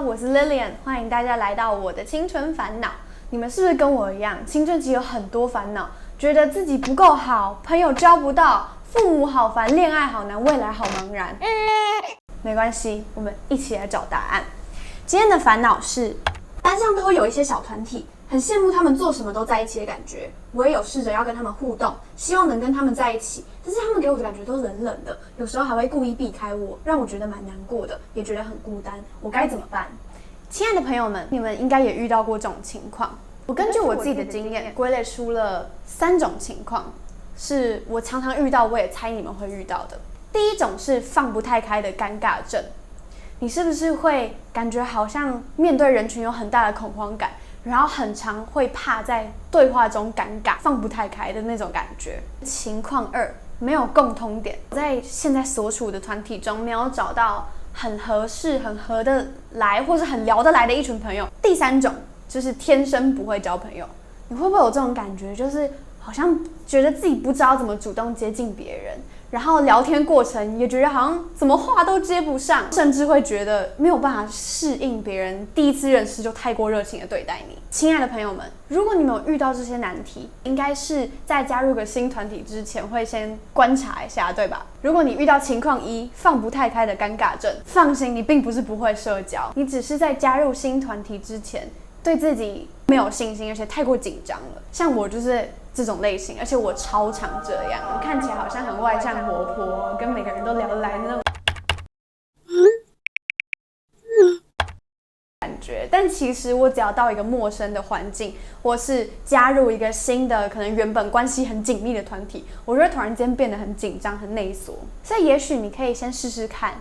我是 Lillian， 欢迎大家来到我的青春烦恼。你们是不是跟我一样，青春期有很多烦恼，觉得自己不够好，朋友交不到，父母好烦，恋爱好难，未来好茫然？没关系，我们一起来找答案。今天的烦恼是，班上都会有一些小团体，很羡慕他们做什么都在一起的感觉。我也有试着要跟他们互动，希望能跟他们在一起，但是他们给我的感觉都冷冷的，有时候还会故意避开我，让我觉得蛮难过的，也觉得很孤单。我该怎么办？亲爱的朋友们，你们应该也遇到过这种情况。我根据我自己的经验归类出了3种情况，是我常常遇到，我也猜你们会遇到的。第一种是放不太开的尴尬症，你是不是会感觉好像面对人群有很大的恐慌感，然后很常会怕在对话中尴尬，放不太开的那种感觉？情况2，没有共通点，在现在所处的团体中没有找到很合适、很合得来，或是很聊得来的一群朋友。第3种就是天生不会交朋友，你会不会有这种感觉，就是好像觉得自己不知道怎么主动接近别人，然后聊天过程也觉得好像怎么话都接不上，甚至会觉得没有办法适应别人第一次认识就太过热情的对待你。亲爱的朋友们，如果你们有遇到这些难题，应该是在加入个新团体之前会先观察一下，对吧？如果你遇到情况1，放不太开的尴尬症，放心，你并不是不会社交，你只是在加入新团体之前对自己没有信心，而且太过紧张了。像我就是这种类型，而且我超常这样，我看起来好像很外向活泼，跟每个人都聊得来的那种感觉。但其实我只要到一个陌生的环境，或是加入一个新的可能原本关系很紧密的团体，我就会突然间变得很紧张、很内缩。所以也许你可以先试试看，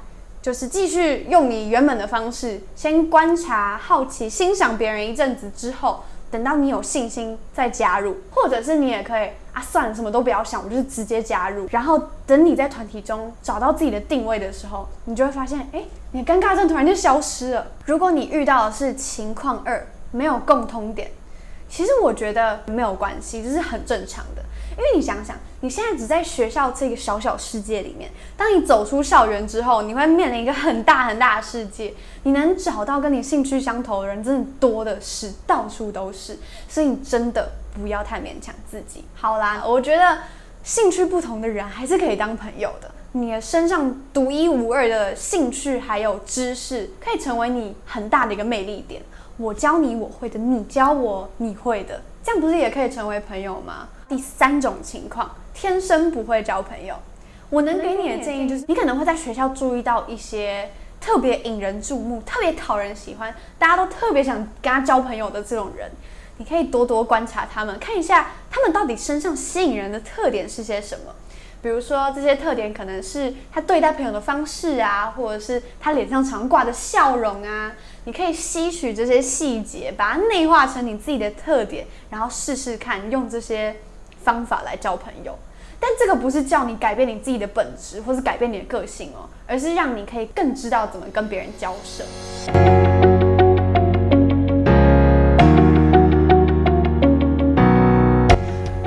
就是继续用你原本的方式，先观察、好奇、欣赏别人一阵子之后，等到你有信心再加入，或者是你也可以算了，什么都不要想，我就是直接加入。然后等你在团体中找到自己的定位的时候，你就会发现，你的尴尬症突然就消失了。如果你遇到的是情况2，没有共通点，其实我觉得没有关系，这是很正常的。因为你想想，你现在只在学校这个小小世界里面，当你走出校园之后，你会面临一个很大很大的世界，你能找到跟你兴趣相投的人真的多的是，到处都是。所以你真的不要太勉强自己。好啦，我觉得兴趣不同的人还是可以当朋友的。你的身上独一无二的兴趣还有知识，可以成为你很大的一个魅力点。我教你我会的，你教我你会的，这样不是也可以成为朋友吗？第3种情况，天生不会交朋友。我能给你的建议就是，你可能会在学校注意到一些特别引人注目、特别讨人喜欢，大家都特别想跟他交朋友的这种人，你可以多多观察他们，看一下他们到底身上吸引人的特点是些什么。比如说这些特点可能是他对待朋友的方式啊，或者是他脸上常挂的笑容啊，你可以吸取这些细节，把它内化成你自己的特点，然后试试看用这些方法来交朋友。但这个不是叫你改变你自己的本质，或是改变你的个性哦，而是让你可以更知道怎么跟别人交涉。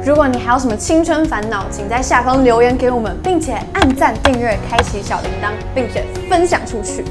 如果你还有什么青春烦恼，请在下方留言给我们，并且按赞、订阅、开启小铃铛，并且分享出去。